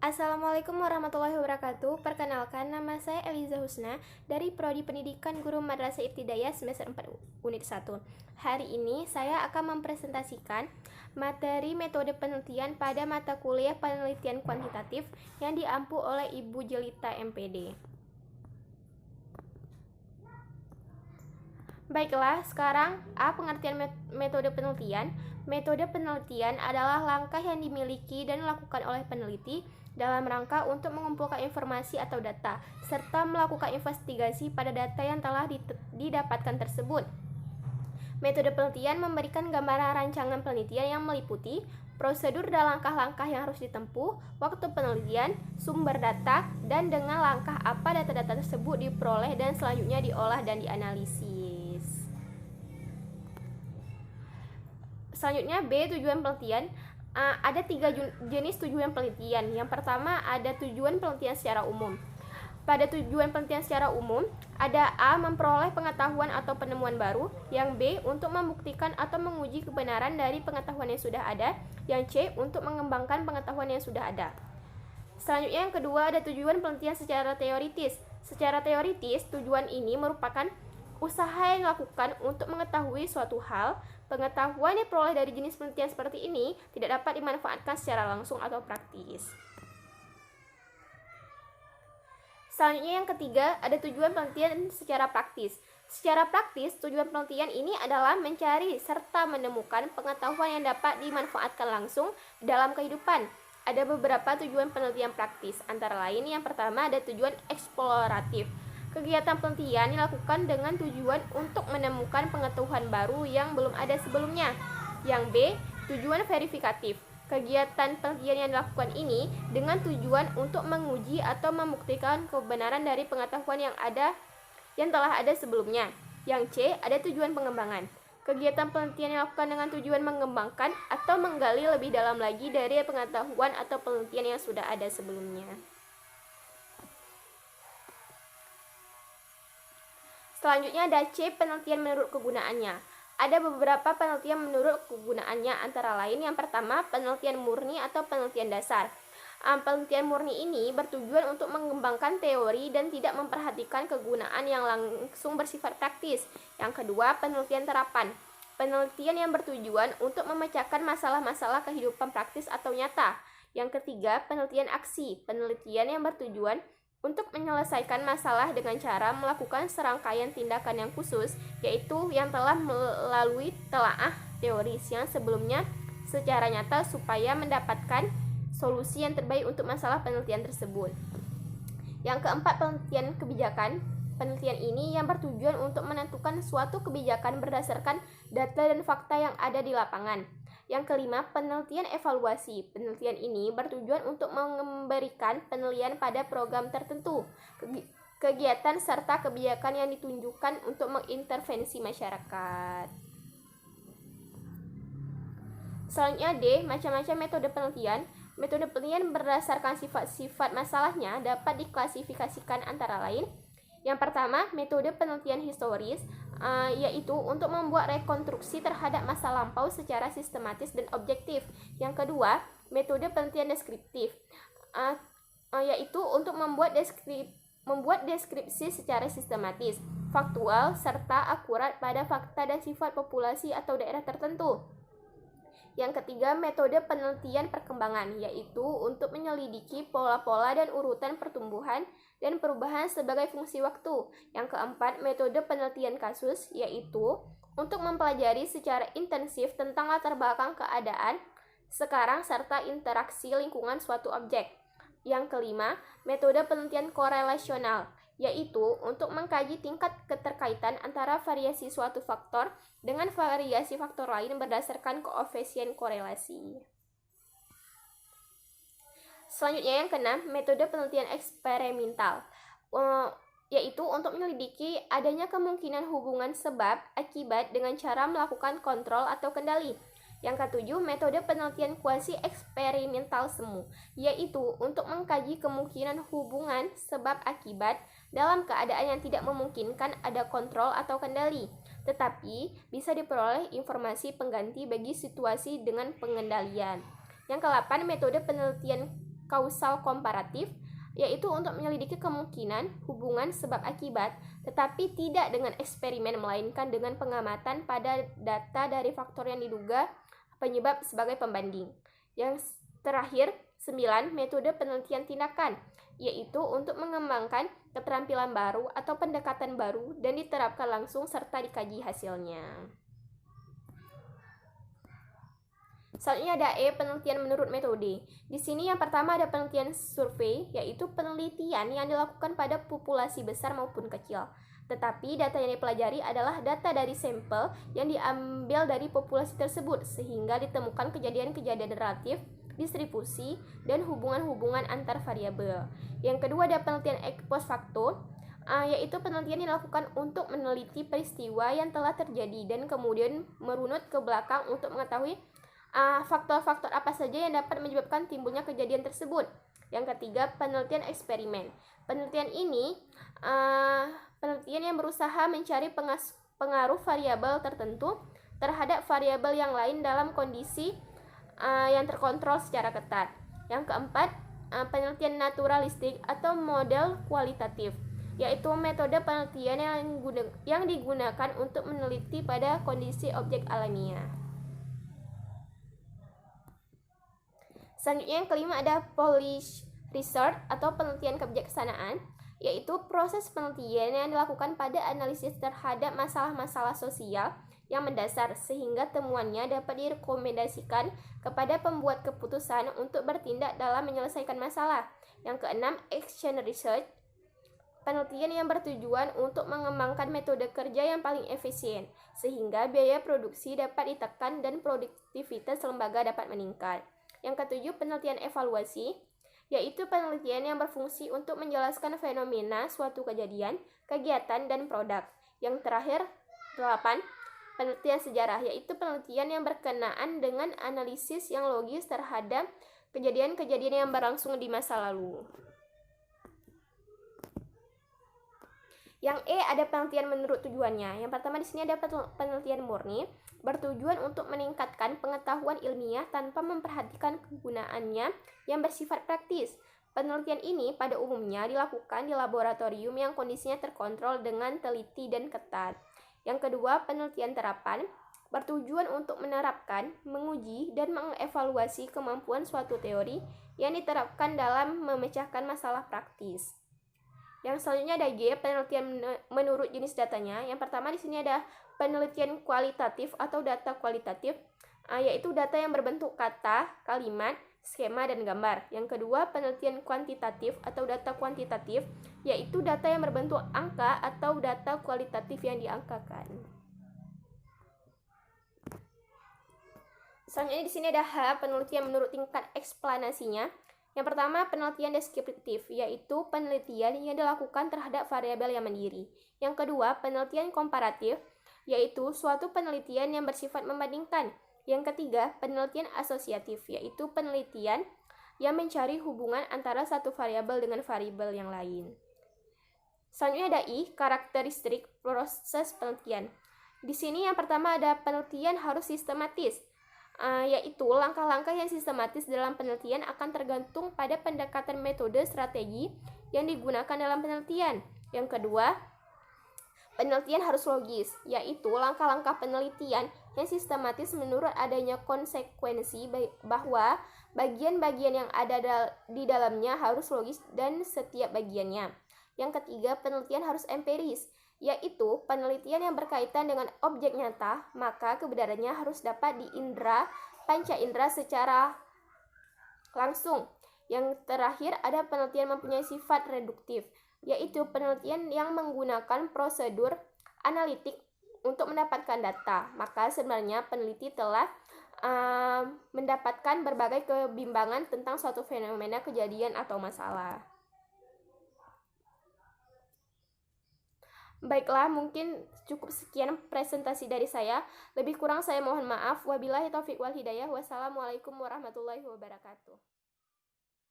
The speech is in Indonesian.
Assalamualaikum warahmatullahi wabarakatuh. Perkenalkan, nama saya Eliza Husna dari Prodi Pendidikan Guru Madrasah Ibtidaiyah semester 4 unit 1. Hari ini saya akan mempresentasikan materi metode penelitian pada mata kuliah penelitian kuantitatif yang diampu oleh Ibu Jelita MPD. Baiklah, sekarang pengertian metode penelitian. Metode penelitian adalah langkah yang dimiliki dan dilakukan oleh peneliti dalam rangka untuk mengumpulkan informasi atau data, serta melakukan investigasi pada data yang telah didapatkan tersebut. Metode penelitian memberikan gambaran rancangan penelitian yang meliputi prosedur dan langkah-langkah yang harus ditempuh, waktu penelitian, sumber data, dan dengan langkah apa data-data tersebut diperoleh dan selanjutnya diolah dan dianalisis. Selanjutnya B, tujuan penelitian. Ada 3 jenis tujuan penelitian. Yang pertama ada tujuan penelitian secara umum. Pada tujuan penelitian secara umum, ada A, memperoleh pengetahuan atau penemuan baru. Yang B, untuk membuktikan atau menguji kebenaran dari pengetahuan yang sudah ada. Yang C, untuk mengembangkan pengetahuan yang sudah ada. Selanjutnya yang kedua ada tujuan penelitian secara teoritis. Secara teoritis, tujuan ini merupakan usaha yang dilakukan untuk mengetahui suatu hal. Pengetahuan yang diperoleh dari jenis penelitian seperti ini tidak dapat dimanfaatkan secara langsung atau praktis. Selanjutnya yang ketiga, ada tujuan penelitian secara praktis. Secara praktis, tujuan penelitian ini adalah mencari serta menemukan pengetahuan yang dapat dimanfaatkan langsung dalam kehidupan. Ada beberapa tujuan penelitian praktis, antara lain yang pertama ada tujuan eksploratif. Kegiatan penelitian dilakukan dengan tujuan untuk menemukan pengetahuan baru yang belum ada sebelumnya. Yang B, tujuan verifikatif. Kegiatan penelitian yang dilakukan ini dengan tujuan untuk menguji atau membuktikan kebenaran dari pengetahuan yang telah ada sebelumnya. Yang C, ada tujuan pengembangan. Kegiatan penelitian dilakukan dengan tujuan mengembangkan atau menggali lebih dalam lagi dari pengetahuan atau penelitian yang sudah ada sebelumnya. Selanjutnya ada C, penelitian menurut kegunaannya. Ada beberapa penelitian menurut kegunaannya, antara lain yang pertama penelitian murni atau penelitian dasar. Penelitian murni ini bertujuan untuk mengembangkan teori dan tidak memperhatikan kegunaan yang langsung bersifat praktis. Yang kedua, penelitian terapan. Penelitian yang bertujuan untuk memecahkan masalah-masalah kehidupan praktis atau nyata. Yang ketiga, penelitian aksi. Penelitian yang bertujuan untuk menyelesaikan masalah dengan cara melakukan serangkaian tindakan yang khusus, yaitu yang telah melalui telaah teoris yang sebelumnya secara nyata supaya mendapatkan solusi yang terbaik untuk masalah penelitian tersebut. Yang keempat, penelitian kebijakan. Penelitian ini yang bertujuan untuk menentukan suatu kebijakan berdasarkan data dan fakta yang ada di lapangan. Yang kelima, penelitian evaluasi. Penelitian ini bertujuan untuk memberikan penilaian pada program tertentu, kegiatan serta kebijakan yang ditunjukkan untuk mengintervensi masyarakat. Selanjutnya D, macam-macam metode penelitian. Metode penelitian berdasarkan sifat-sifat masalahnya dapat diklasifikasikan antara lain. Yang pertama, metode penelitian historis, yaitu untuk membuat rekonstruksi terhadap masa lampau secara sistematis dan objektif. Yang kedua, metode penelitian deskriptif, yaitu untuk membuat deskripsi secara sistematis, faktual, serta akurat pada fakta dan sifat populasi atau daerah tertentu. Yang ketiga, metode penelitian perkembangan, yaitu untuk menyelidiki pola-pola dan urutan pertumbuhan dan perubahan sebagai fungsi waktu. Yang keempat, metode penelitian kasus, yaitu untuk mempelajari secara intensif tentang latar belakang keadaan sekarang serta interaksi lingkungan suatu objek. Yang kelima, metode penelitian korelasional, yaitu untuk mengkaji tingkat keterkaitan antara variasi suatu faktor dengan variasi faktor lain berdasarkan koefisien korelasi. Selanjutnya yang keenam, metode penelitian eksperimental, yaitu untuk menyelidiki adanya kemungkinan hubungan sebab akibat dengan cara melakukan kontrol atau kendali. Yang ketujuh, metode penelitian kuasi eksperimental semu, yaitu untuk mengkaji kemungkinan hubungan sebab akibat dalam keadaan yang tidak memungkinkan ada kontrol atau kendali, tetapi bisa diperoleh informasi pengganti bagi situasi dengan pengendalian. Yang ke-8, metode penelitian kausal komparatif, yaitu untuk menyelidiki kemungkinan hubungan sebab akibat, tetapi tidak dengan eksperimen melainkan dengan pengamatan pada data dari faktor yang diduga penyebab sebagai pembanding. Yang terakhir, 9, metode penelitian tindakan, yaitu untuk mengembangkan keterampilan baru atau pendekatan baru dan diterapkan langsung serta dikaji hasilnya. Selanjutnya ada E, penelitian menurut metode. Di sini yang pertama ada penelitian survei, yaitu penelitian yang dilakukan pada populasi besar maupun kecil. Tetapi data yang dipelajari adalah data dari sampel yang diambil dari populasi tersebut, sehingga ditemukan kejadian-kejadian relatif, distribusi, dan hubungan-hubungan antar variabel. Yang kedua ada penelitian ex post facto, yaitu penelitian yang dilakukan untuk meneliti peristiwa yang telah terjadi dan kemudian merunut ke belakang untuk mengetahui faktor-faktor apa saja yang dapat menyebabkan timbulnya kejadian tersebut. Yang ketiga, penelitian eksperimen. Penelitian ini penelitian yang berusaha mencari pengaruh variabel tertentu terhadap variabel yang lain dalam kondisi yang terkontrol secara ketat. Yang keempat, penelitian naturalistik atau model kualitatif, yaitu metode penelitian yang digunakan untuk meneliti pada kondisi objek alamiah. Selanjutnya yang kelima ada policy research atau penelitian kebijaksanaan, yaitu proses penelitian yang dilakukan pada analisis terhadap masalah-masalah sosial yang mendasar sehingga temuannya dapat direkomendasikan kepada pembuat keputusan untuk bertindak dalam menyelesaikan masalah. Yang keenam, action research, penelitian yang bertujuan untuk mengembangkan metode kerja yang paling efisien sehingga biaya produksi dapat ditekan dan produktivitas lembaga dapat meningkat. Yang ketujuh, penelitian evaluasi, yaitu penelitian yang berfungsi untuk menjelaskan fenomena suatu kejadian, kegiatan, dan produk. Yang terakhir, 8, penelitian sejarah, yaitu penelitian yang berkenaan dengan analisis yang logis terhadap kejadian-kejadian yang berlangsung di masa lalu. Yang E ada penelitian menurut tujuannya. Yang pertama di sini ada penelitian murni, bertujuan untuk meningkatkan pengetahuan ilmiah tanpa memperhatikan kegunaannya yang bersifat praktis. Penelitian ini pada umumnya dilakukan di laboratorium yang kondisinya terkontrol dengan teliti dan ketat. Yang kedua, penelitian terapan, bertujuan untuk menerapkan, menguji, dan mengevaluasi kemampuan suatu teori yang diterapkan dalam memecahkan masalah praktis. Yang selanjutnya ada G, penelitian menurut jenis datanya. Yang pertama di sini ada penelitian kualitatif atau data kualitatif, yaitu data yang berbentuk kata, kalimat, skema, dan gambar. Yang kedua, penelitian kuantitatif atau data kuantitatif, yaitu data yang berbentuk angka atau data kualitatif yang diangkakan. Selanjutnya di sini ada H, penelitian menurut tingkat eksplanasinya. Yang pertama, penelitian deskriptif, yaitu penelitian yang dilakukan terhadap variabel yang mandiri. Yang kedua, penelitian komparatif, yaitu suatu penelitian yang bersifat membandingkan. Yang ketiga, penelitian asosiatif, yaitu penelitian yang mencari hubungan antara satu variabel dengan variabel yang lain. Selanjutnya ada I, karakteristik proses penelitian. Di sini yang pertama ada penelitian harus sistematis, yaitu langkah-langkah yang sistematis dalam penelitian akan tergantung pada pendekatan metode strategi yang digunakan dalam penelitian. Yang kedua, penelitian harus logis, yaitu langkah-langkah penelitian yang sistematis menurut adanya konsekuensi bahwa bagian-bagian yang ada di dalamnya harus logis dan setiap bagiannya. Yang ketiga, penelitian harus empiris, yaitu penelitian yang berkaitan dengan objek nyata, maka kebenarannya harus dapat diindra, panca indera secara langsung. Yang terakhir ada penelitian mempunyai sifat reduktif, yaitu penelitian yang menggunakan prosedur analitik untuk mendapatkan data. Maka sebenarnya peneliti telah mendapatkan berbagai kebimbangan tentang suatu fenomena, kejadian, atau masalah. Baiklah, mungkin cukup sekian presentasi dari saya. Lebih kurang saya mohon maaf. Wabillahi taufiq wal hidayah. Wassalamualaikum warahmatullahi wabarakatuh.